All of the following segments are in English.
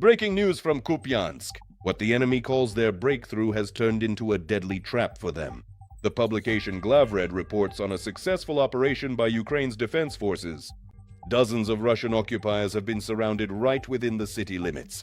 Breaking news from Kupiansk. What the enemy calls their breakthrough has turned into a deadly trap for them. The publication Glavred reports on a successful operation by Ukraine's defense forces. Dozens of Russian occupiers have been surrounded right within the city limits.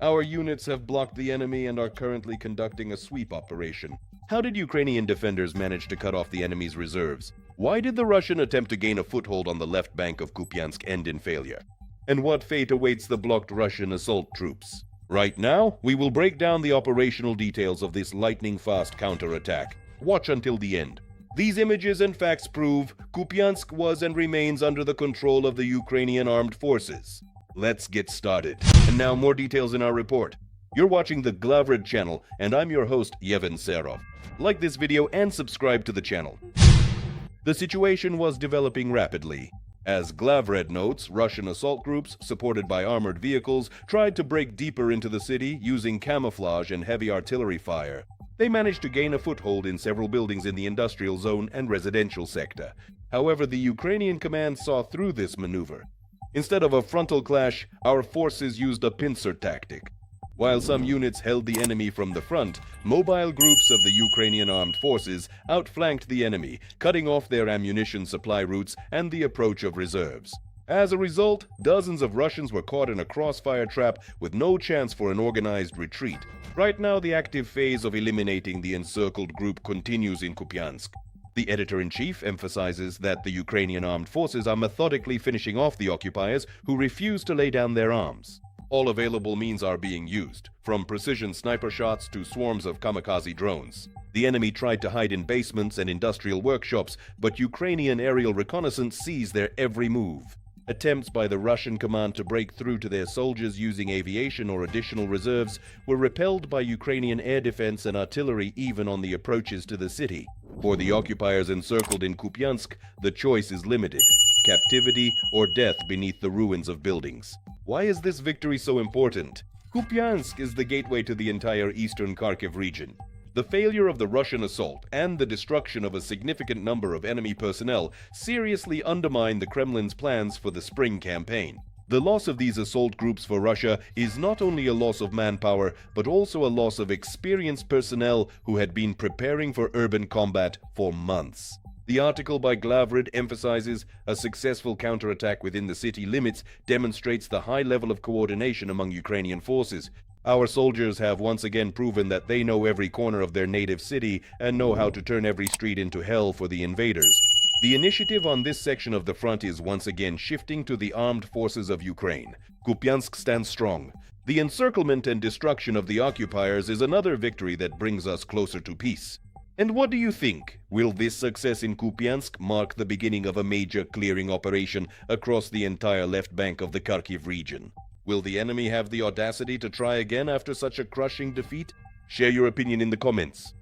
Our units have blocked the enemy and are currently conducting a sweep operation. How did Ukrainian defenders manage to cut off the enemy's reserves? Why did the Russian attempt to gain a foothold on the left bank of Kupiansk end in failure? And what fate awaits the blocked Russian assault troops? Right now, we will break down the operational details of this lightning-fast counterattack. Watch until the end. These images and facts prove Kupiansk was and remains under the control of the Ukrainian armed forces. Let's get started. And now more details in our report. You're watching the Glavred channel, and I'm your host, Yevhen Serov. Like this video and subscribe to the channel. The situation was developing rapidly. As Glavred notes, Russian assault groups, supported by armored vehicles, tried to break deeper into the city using camouflage and heavy artillery fire. They managed to gain a foothold in several buildings in the industrial zone and residential sector. However, the Ukrainian command saw through this maneuver. Instead of a frontal clash, our forces used a pincer tactic. While some units held the enemy from the front, mobile groups of the Ukrainian armed forces outflanked the enemy, cutting off their ammunition supply routes and the approach of reserves. As a result, dozens of Russians were caught in a crossfire trap with no chance for an organized retreat. Right now, the active phase of eliminating the encircled group continues in Kupiansk. The editor-in-chief emphasizes that the Ukrainian armed forces are methodically finishing off the occupiers who refuse to lay down their arms. All available means are being used, from precision sniper shots to swarms of kamikaze drones. The enemy tried to hide in basements and industrial workshops, but Ukrainian aerial reconnaissance sees their every move. Attempts by the Russian command to break through to their soldiers using aviation or additional reserves were repelled by Ukrainian air defense and artillery even on the approaches to the city. For the occupiers encircled in Kupiansk, the choice is limited: captivity or death beneath the ruins of buildings. Why is this victory so important? Kupiansk is the gateway to the entire eastern Kharkiv region. The failure of the Russian assault and the destruction of a significant number of enemy personnel seriously undermine the Kremlin's plans for the spring campaign. The loss of these assault groups for Russia is not only a loss of manpower, but also a loss of experienced personnel who had been preparing for urban combat for months. The article by Glavred emphasizes a successful counterattack within the city limits demonstrates the high level of coordination among Ukrainian forces. Our soldiers have once again proven that they know every corner of their native city and know how to turn every street into hell for the invaders. The initiative on this section of the front is once again shifting to the armed forces of Ukraine. Kupiansk stands strong. The encirclement and destruction of the occupiers is another victory that brings us closer to peace. And what do you think? Will this success in Kupiansk mark the beginning of a major clearing operation across the entire left bank of the Kharkiv region? Will the enemy have the audacity to try again after such a crushing defeat? Share your opinion in the comments.